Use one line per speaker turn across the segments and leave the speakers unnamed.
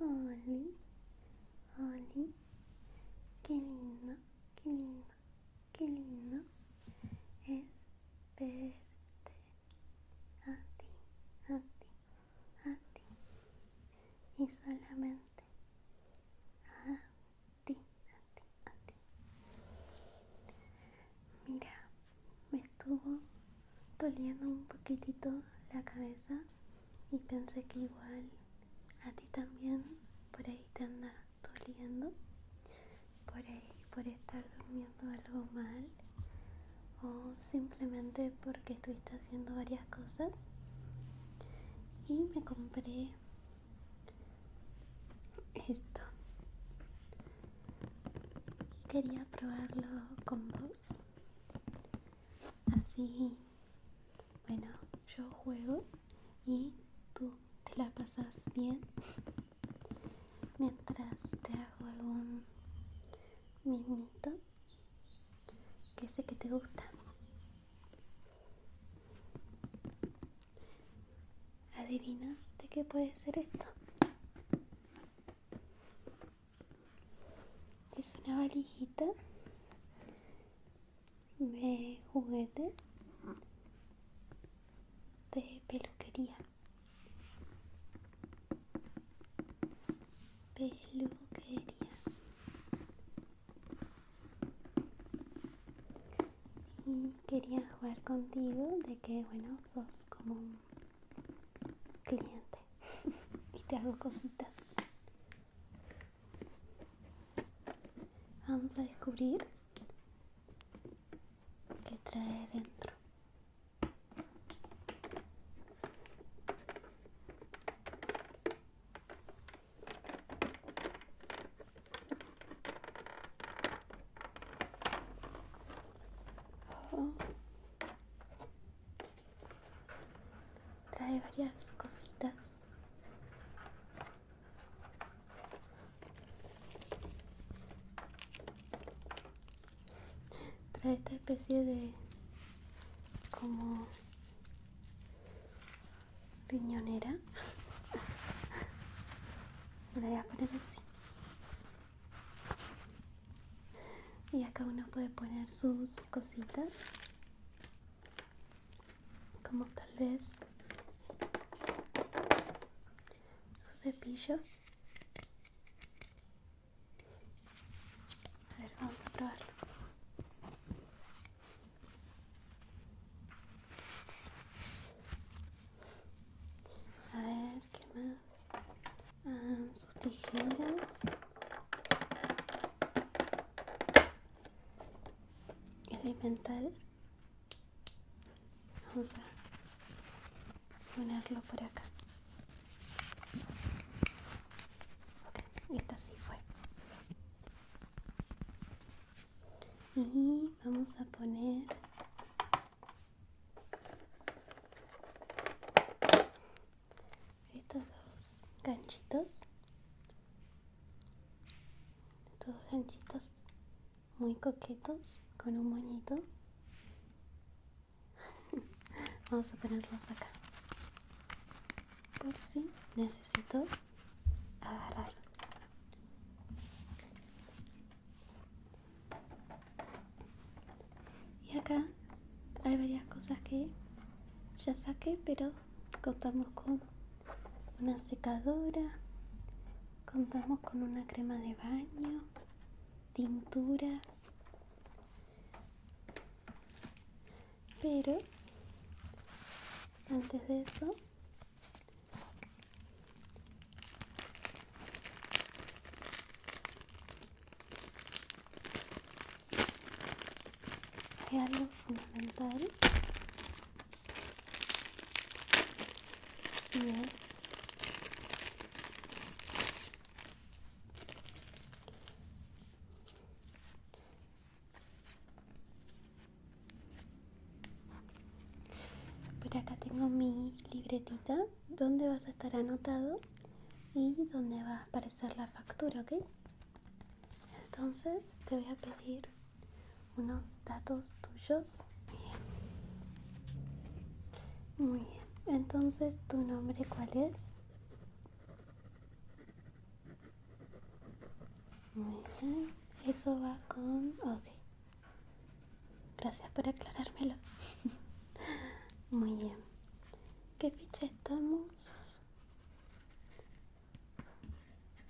Oli, Oli, qué lindo, qué lindo, qué lindo es verte a ti, a ti, a ti y solamente a ti, a ti, a ti. Mira, me estuvo doliendo un poquitito la cabeza y pensé que igual a ti también por ahí te anda doliendo, por ahí por estar durmiendo algo mal o simplemente porque estuviste haciendo varias cosas. Y me compré esto y quería probarlo con vos. Así, bueno, yo juego y tú te la pasas bien mientras te hago algún mimito que sé que te gusta. ¿Adivinas de qué puede ser esto? Es una valijita de juguete de peluquería. Y quería jugar contigo de que, bueno, sos como un cliente y te hago cositas. Vamos a descubrir qué trae dentro. Oh. Trae varias cositas. Trae esta especie de como riñonera. La voy a poner así. Y acá uno puede poner sus cositas, como tal vez sus cepillos. A ver, vamos a probarlo. A ver, ¿qué más? Sus tijeras. Elemental. Vamos a ponerlo por acá. Ok, esta sí fue. Y vamos a poner estos dos ganchitos. Estos dos ganchitos muy coquetos con un moñito. Vamos a ponerlos acá por si necesito agarrarlo. Y acá hay varias cosas que ya saqué, pero contamos con una secadora, contamos con una crema de baño, tinturas, pero antes de eso hay algo fundamental y es por acá tengo mi libretita donde vas a estar anotado y donde va a aparecer la factura, ¿ok? Entonces te voy a pedir unos datos tuyos. Muy bien. Entonces, ¿tu nombre cuál es? Muy bien. Eso va con... Ok. Gracias por aclarármelo. Muy bien. ¿Qué fecha estamos?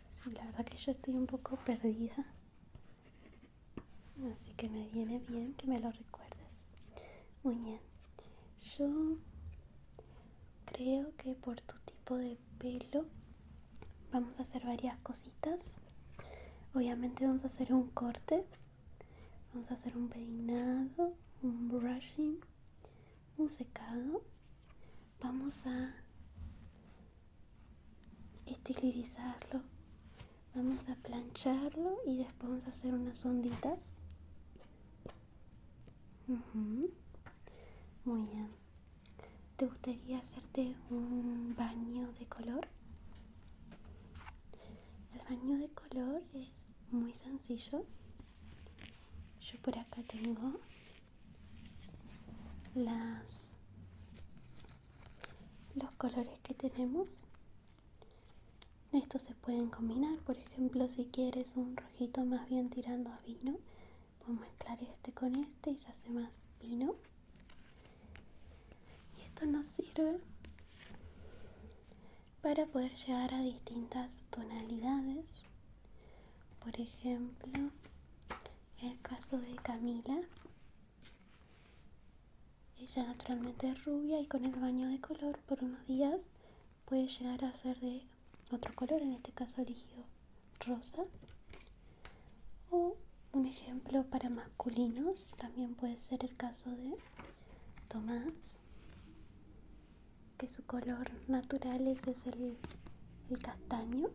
Sí, la verdad que yo estoy un poco perdida. Así que me viene bien que me lo recuerdes. Muy bien. Yo creo que por tu tipo de pelo vamos a hacer varias cositas. Obviamente vamos a hacer un corte. Vamos a hacer un peinado, un brushing, un secado. Vamos a estilizarlo. Vamos a plancharlo y después vamos a hacer unas onditas. Muy bien. ¿Te gustaría hacerte un baño de color? El baño de color es muy sencillo. Yo por acá tengo los colores que tenemos. Estos se pueden combinar. Por ejemplo, si quieres un rojito más bien tirando a vino, puedes mezclar este con este y se hace más vino. Y esto nos sirve para poder llegar a distintas tonalidades. Por ejemplo, en el caso de Camila, ella naturalmente es rubia y con el baño de color por unos días puede llegar a ser de otro color. En este caso eligió rosa. O un ejemplo para masculinos también puede ser el caso de Tomás, que su color natural es el castaño,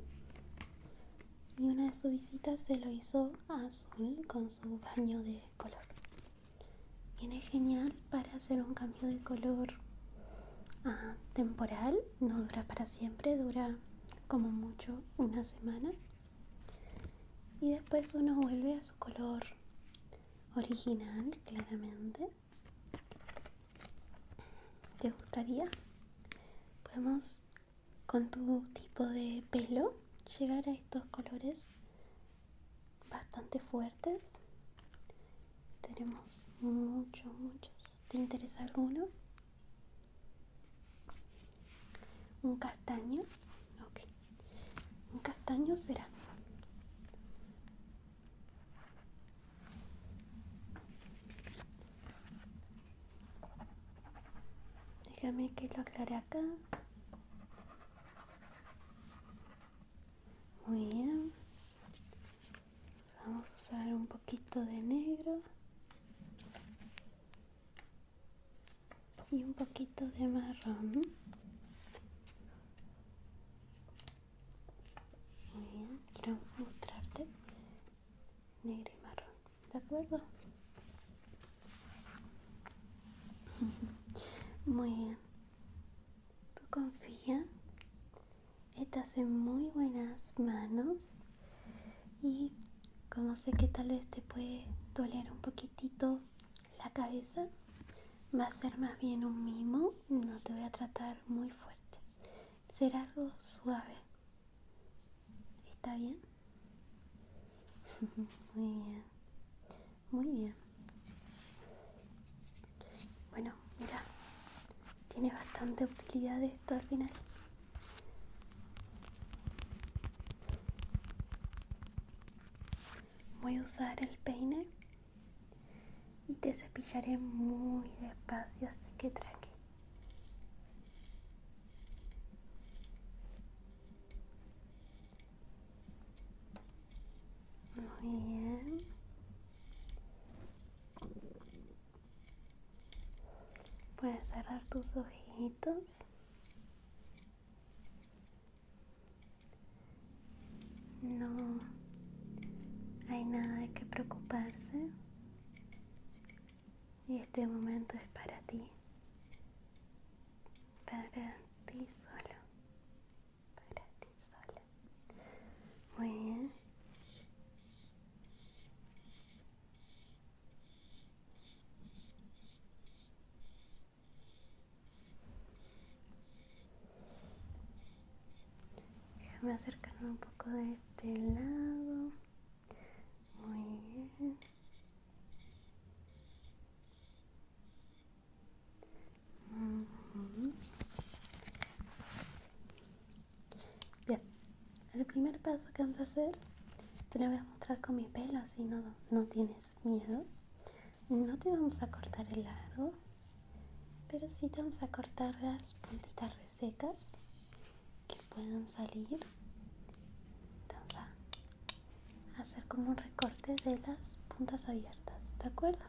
y una de sus visitas se lo hizo azul con su baño de color. Viene genial para hacer un cambio de color temporal, no dura para siempre, dura como mucho una semana y después uno vuelve a su color original, claramente. ¿Te gustaría? Podemos, con tu tipo de pelo, llegar a estos colores bastante fuertes. Tenemos muchos. ¿Te interesa alguno? ¿Un castaño? Ok. Un castaño será. Déjame que lo aclare acá. Muy bien. Vamos a usar un poquito de negro y un poquito de marrón. Muy bien, quiero mostrarte negro y marrón, ¿de acuerdo? Muy bien. Tú confía, estás en muy buenas manos y como sé que tal vez te puede doler un poquitito la cabeza, va a ser más bien un mimo, no te voy a tratar muy fuerte. Será algo suave. ¿Está bien? Muy bien. Muy bien. Bueno, mira, tiene bastante utilidad esto al final. Voy a usar el peine y te cepillaré muy despacio, así que tranqui. Muy bien. Puedes cerrar tus ojitos. No hay nada de qué preocuparse. Y este momento es para ti. Para ti solo. Para ti sola. Muy bien. Déjame acercarme un poco de este lado. Ujú. Bien, el primer paso que vamos a hacer, te lo voy a mostrar con mi pelo, así no tienes miedo. No te vamos a cortar el largo, pero sí te vamos a cortar las puntitas resecas que puedan salir. Vamos a hacer como un recorte de las puntas abiertas, ¿de acuerdo?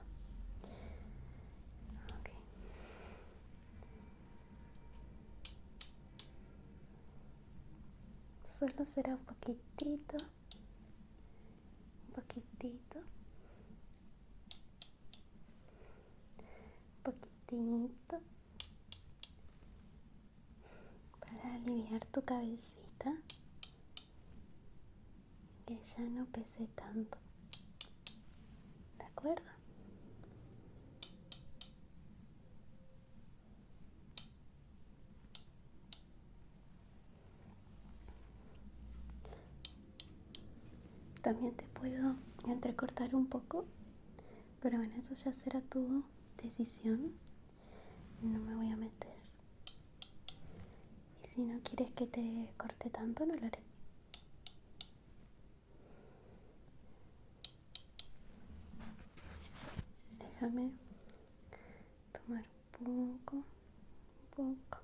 Ok. Solo será un poquitito, un poquitito, un poquitito, para aliviar tu cabecita, que ya no pese tanto, ¿de acuerdo? También te puedo entrecortar un poco, pero bueno, eso ya será tu decisión. No me voy a meter. Y si no quieres que te corte tanto, no lo haré. Déjame tomar un poco, un poco.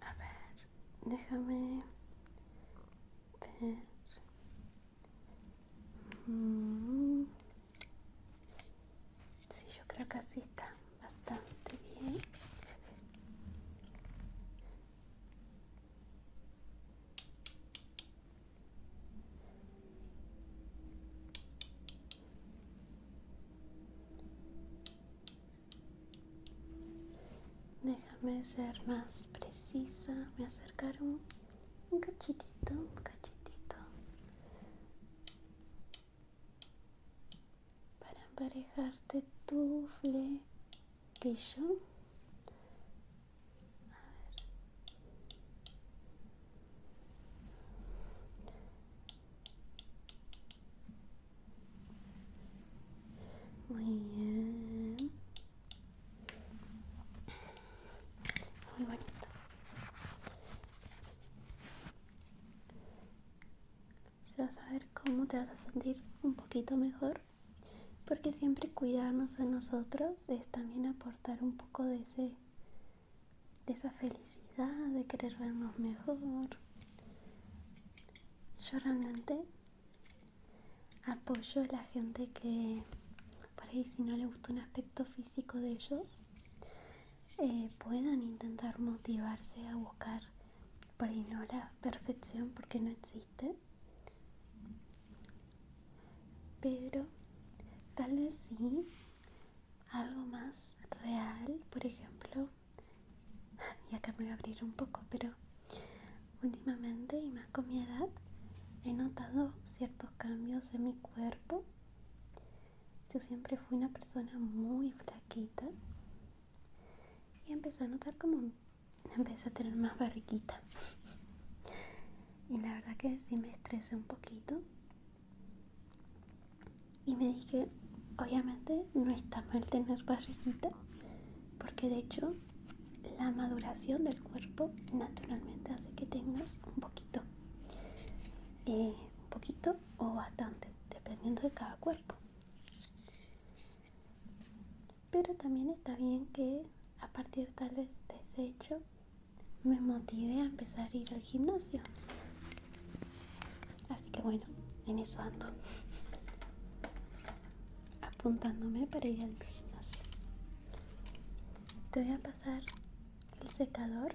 A ver, déjame ver. Sí, yo creo que así está bastante bien. Déjame ser más precisa. Voy a acercar un cachitito, un cachitito. Para emparejarte tu flequillo. Muy bien. Muy bonito. Ya vas a ver cómo te vas a sentir un poquito mejor. Porque siempre cuidarnos a nosotros es también aportar un poco de esa felicidad, de querer vernos mejor. Yo realmente apoyo a la gente que por ahí, si no le gusta un aspecto físico de ellos, puedan intentar motivarse a buscar por ahí no la perfección, porque no existe, pero tal vez sí algo más real. Por ejemplo, y acá me voy a abrir un poco, pero últimamente y más con mi edad he notado ciertos cambios en mi cuerpo. Yo siempre fui una persona muy flaquita y empecé a notar como empecé a tener más barriguita. Y la verdad que sí me estresé un poquito. Y me dije, obviamente no está mal tener barriguita, porque de hecho la maduración del cuerpo naturalmente hace que tengas un poquito o bastante, dependiendo de cada cuerpo. Pero también está bien que a partir tal vez de ese hecho me motive a empezar a ir al gimnasio. Así que bueno, en eso ando, apuntándome para ir al gimnasio. Te voy a pasar el secador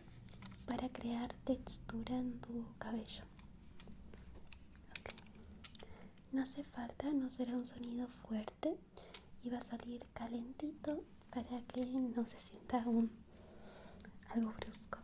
para crear textura en tu cabello. Okay. No hace falta, no será un sonido fuerte y va a salir calentito para que no se sienta algo brusco.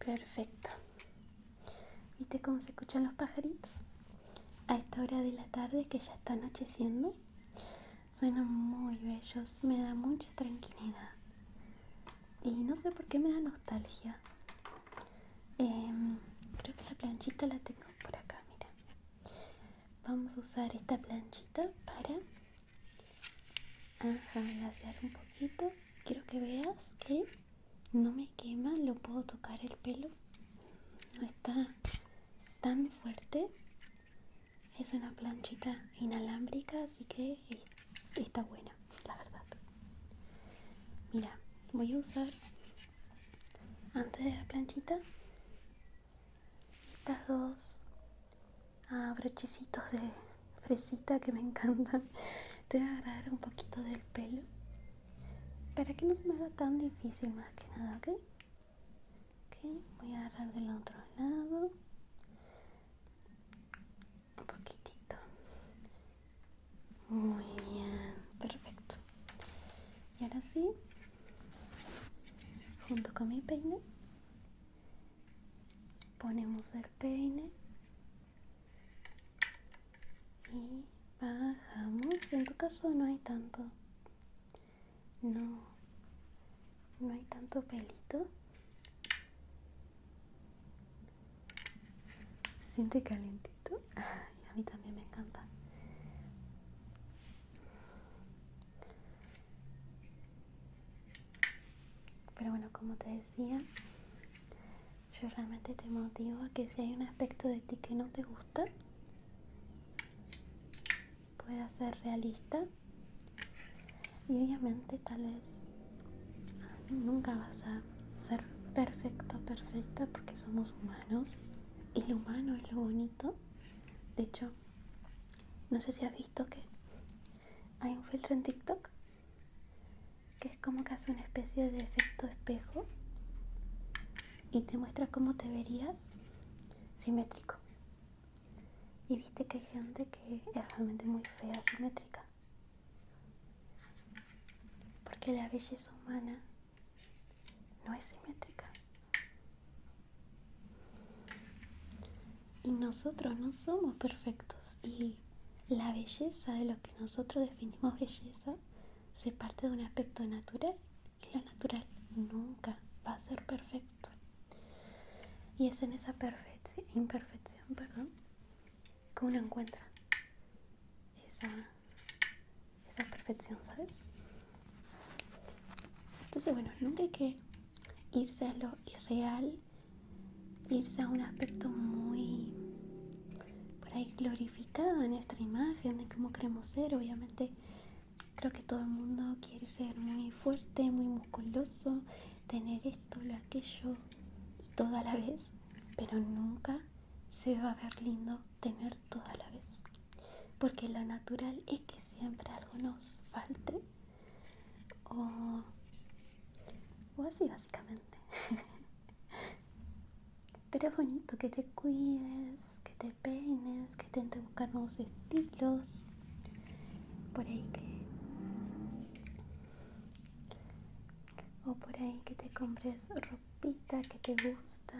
Perfecto. ¿Viste cómo se escuchan los pajaritos? A esta hora de la tarde que ya está anocheciendo, suenan muy bellos, me da mucha tranquilidad. Y no sé por qué me da nostalgia. Creo que la planchita la tengo por acá, mira. Vamos a usar esta planchita para glasear un poquito. Quiero que veas que no me quema, lo puedo tocar el pelo. No está tan fuerte. Es una planchita inalámbrica, así que está buena, la verdad. Mira, voy a usar antes de la planchita estas dos brochecitos de fresita que me encantan. Te voy a agarrar un poquito del pelo para que no se me haga tan difícil, más que nada, ¿ok? Voy a agarrar del otro lado un poquitito. Muy bien, perfecto. Y ahora sí, junto con mi peine, ponemos el peine y bajamos. En tu caso no hay tanto, no hay tanto pelito. Se siente calentito. Ay, a mí también me encanta. Pero bueno, como te decía, yo realmente te motivo a que si hay un aspecto de ti que no te gusta, puedas ser realista. Y obviamente tal vez nunca vas a ser perfecta porque somos humanos. Y lo humano es lo bonito. De hecho, no sé si has visto que hay un filtro en TikTok que es como que hace una especie de efecto espejo y te muestra cómo te verías simétrico. Y viste que hay gente que es realmente muy fea simétrica, porque la belleza humana no es simétrica. Y nosotros no somos perfectos, y la belleza de lo que nosotros definimos belleza se parte de un aspecto natural, y lo natural nunca va a ser perfecto. Y es en esa imperfección, que uno encuentra esa perfección, ¿sabes? Entonces, bueno, nunca hay que irse a lo irreal, irse a un aspecto muy por ahí glorificado en nuestra imagen de cómo queremos ser. Obviamente creo que todo el mundo quiere ser muy fuerte, muy musculoso, tener esto, lo aquello y todo a la vez, pero nunca se va a ver lindo tener todo a la vez, porque lo natural es que siempre algo nos falte o así básicamente. Pero es bonito que te cuides, que te peines, que intentes buscar nuevos estilos. Por ahí que te compres ropita que te gusta.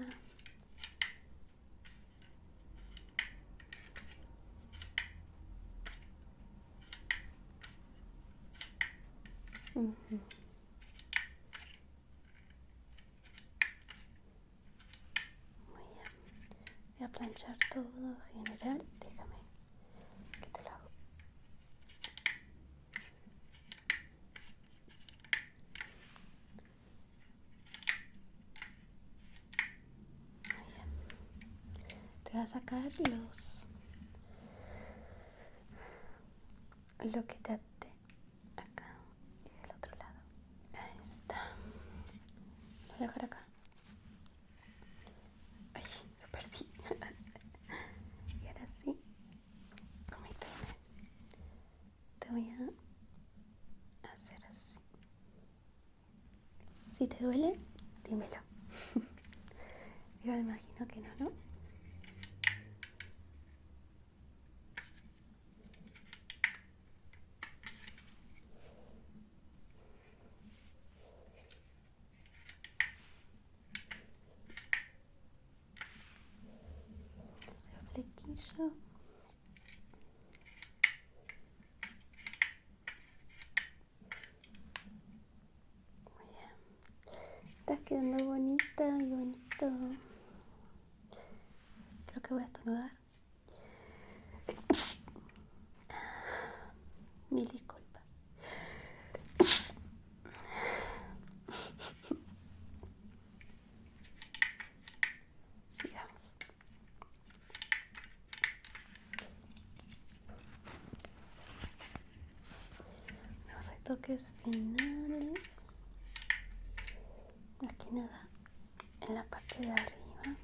Uh-huh. Muy bien. Voy a planchar todo general. Déjame que te lo hago. Muy bien. Te voy a sacar lo que te até acá y del otro lado. Ahí está. Lo voy a dejar acá. Ay, lo perdí. Y ahora sí, con mi peine te voy a hacer así. Si te duele, dímelo. Yo me imagino que no, ¿no? otro. Muy bien. Estás quedando bonita y bonito. Creo que voy a estornudar. Mil disculpas. Sigamos. Los retoques finales. Aquí nada. En la parte de arriba.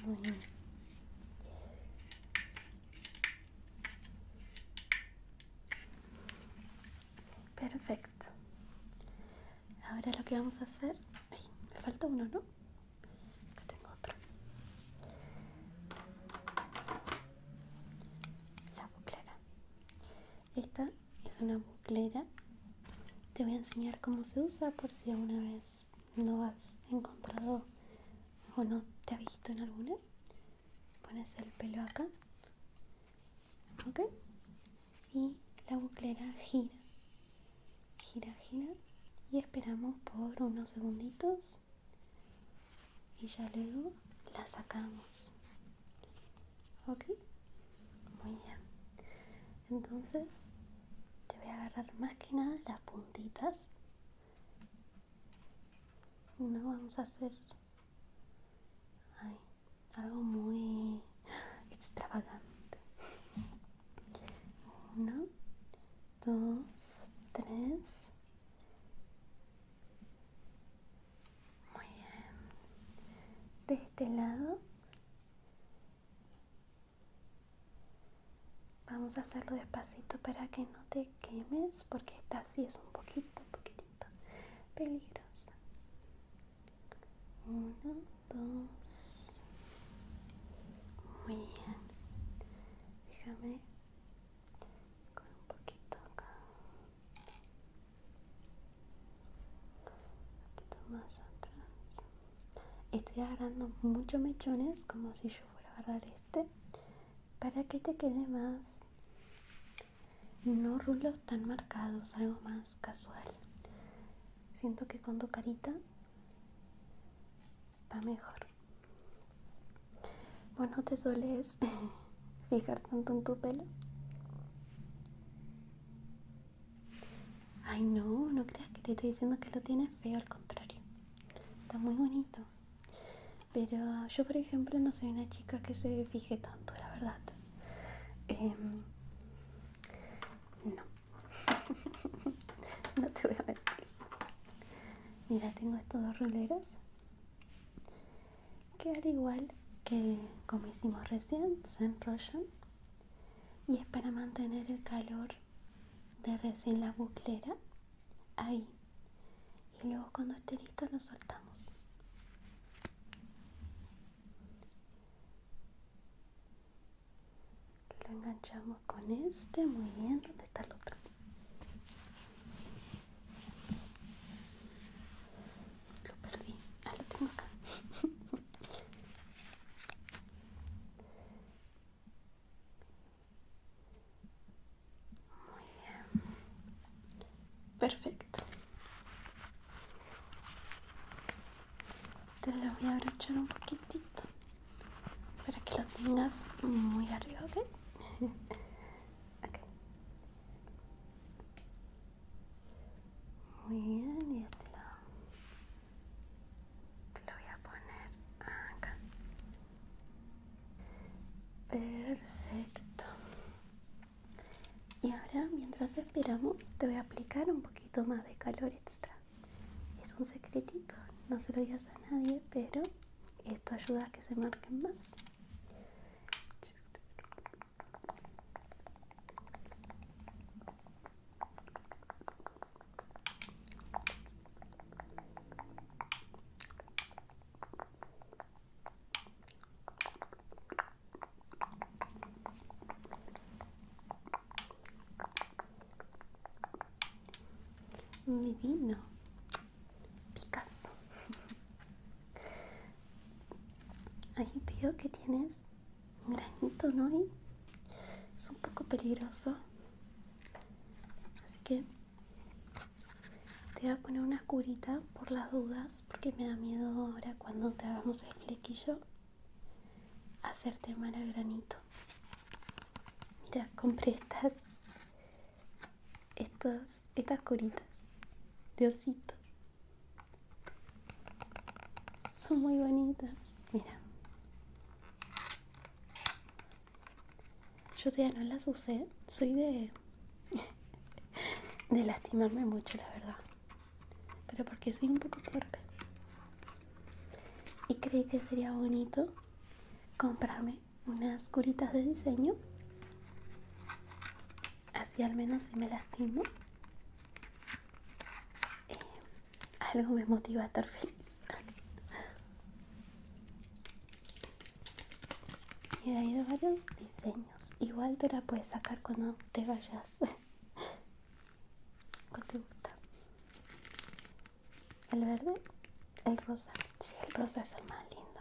Muy bien. Perfecto. Ahora lo que vamos a hacer... Ay, me falta uno, ¿no? Acá tengo otro. La buclera. Esta es una buclera. Te voy a enseñar cómo se usa por si alguna vez no has encontrado o no te has visto en alguna. Pones el pelo acá. ¿Ok? Y la buclera gira. Gira, gira. Y esperamos por unos segunditos. Y ya luego la sacamos. ¿Ok? Muy bien. Entonces te voy a agarrar más que nada las puntitas. No vamos a hacer algo muy extravagante. 1, 2, 3. Muy bien. De este lado vamos a hacerlo despacito para que no te quemes, porque esta sí es un poquitito peligrosa. 1, 2. Muy bien. Déjame con un poquito acá. Un poquito más atrás. Estoy agarrando muchos mechones, como si yo fuera a agarrar este, para que te quede más, no rulos tan marcados, algo más casual. Siento que con tu carita va mejor. ¿Vos no te sueles fijar tanto en tu pelo? Ay, no creas que te estoy diciendo que lo tienes feo, al contrario. Está muy bonito. Pero yo, por ejemplo, no soy una chica que se fije tanto, la verdad. No. No te voy a mentir. Mira, tengo estos dos ruleros que, al igual que como hicimos recién, se enrollan y es para mantener el calor de recién la buclera ahí. Y luego cuando esté listo lo soltamos. Lo enganchamos con este. Muy bien. ¿Dónde está el otro? Lo perdí. Ah, lo tengo acá. Muy bien. Perfecto. Te lo voy a abrochar un poquitito para que lo tengas muy arriba, ¿ok? Okay. Muy bien, y este lado te lo voy a poner acá. Perfecto. Y ahora, mientras esperamos, te voy a aplicar un poquito más de calor extra. Es un secretito, no se lo digas a nadie, pero esto ayuda a que se marquen más. Divino. Picasso. Ahí veo que tienes un granito, ¿no? Y es un poco peligroso. Así que te voy a poner una curita por las dudas, porque me da miedo ahora cuando te hagamos el flequillo hacerte mal al granito. Mira, compré estas curitas de osito. Son muy bonitas. Mira, yo todavía no las usé. Soy de lastimarme mucho, la verdad. Pero porque soy un poco torpe. Y creí que sería bonito comprarme unas curitas de diseño. Así al menos si me lastimo, algo me motiva a estar feliz. Y hay de varios diseños. Igual te la puedes sacar cuando te vayas. ¿Cuál te gusta? ¿El verde? ¿El rosa? Sí, el rosa es el más lindo.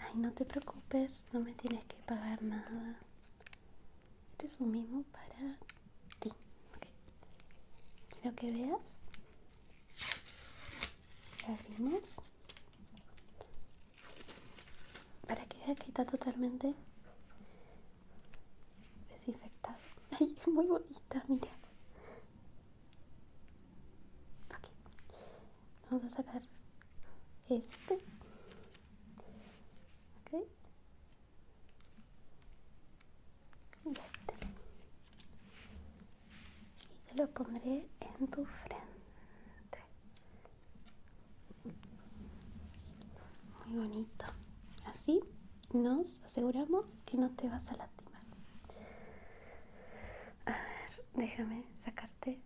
Ay, no te preocupes, no me tienes que pagar nada. Este es un mimo para ti. Okay. Quiero que veas. Abrimos. Para que veas que está totalmente desinfectado. Ay, es muy bonita, mira. Okay. Vamos a sacar este. Ok. Y este. Y te lo pondré en tu frente. Muy bonito. Así nos aseguramos que no te vas a lastimar. A ver, déjame sacarte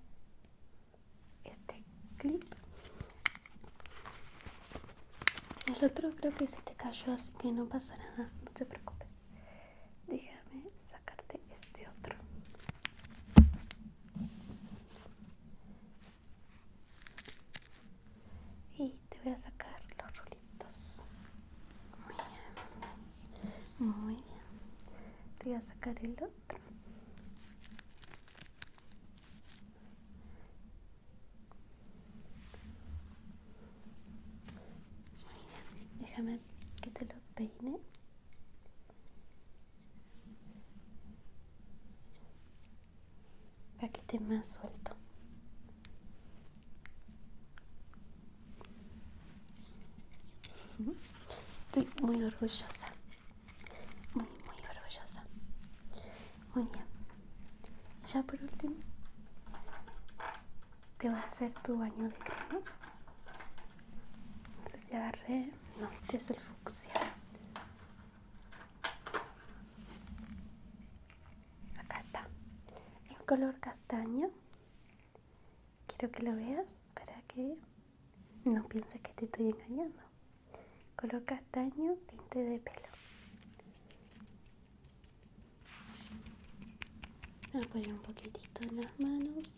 este clip. El otro creo que se te cayó, así que no pasa nada, no te preocupes. Déjame sacarte este otro. Y te voy a sacar los rulitos. Muy bien. Muy bien. Te voy a sacar el otro. Muy bien. Déjame que te lo peine. Para que esté más suelto. Estoy muy orgullosa. Muy orgullosa. Muy bien. Ya por último, te voy a hacer tu baño de crema. No sé si agarré. No, este es el fucsia. Acá está. En color castaño. Quiero que lo veas para que no pienses que te estoy engañando. Color castaño, tinte de pelo. Voy a poner un poquitito en las manos.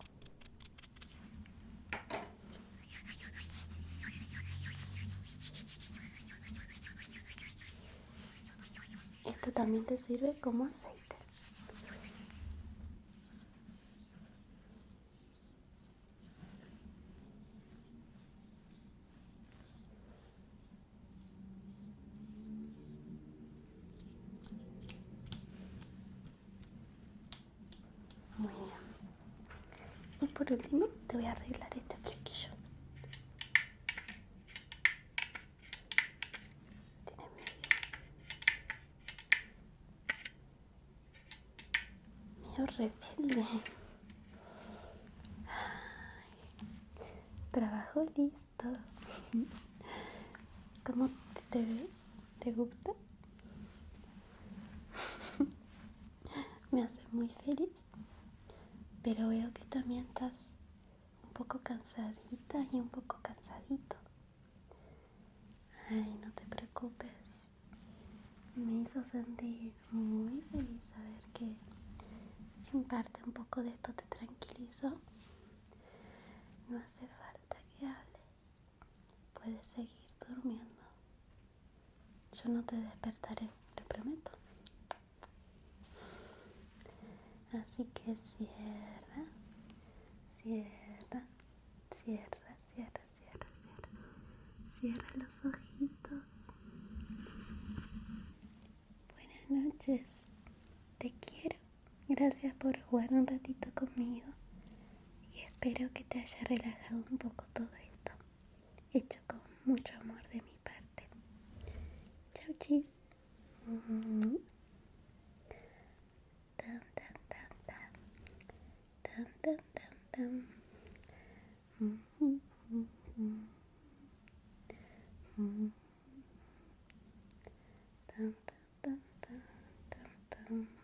Esto también te sirve como aceite. Muy bien. Y por último te voy a arreglar este flequillo. Tiene medio rebelde. Ay, trabajo listo. ¿Cómo te ves? ¿Te gusta? Me hace muy feliz. Pero veo que también estás un poco cansadita y un poco cansadito. Ay, no te preocupes. Me hizo sentir muy feliz saber que en parte un poco de esto te tranquilizó. No hace falta que hables. Puedes seguir durmiendo. Yo no te despertaré, lo prometo. Así que cierra, cierra, cierra, cierra, cierra, cierra. Cierra los ojitos. Buenas noches. Te quiero. Gracias por jugar un ratito conmigo. Y espero que te haya relajado un poco todo esto. Hecho con mucho amor de mi parte. Chau, chis. Tan, tan, tan, tan. Tan, tan, tan, tan. Tan, tan, tan, tan, tan, tan.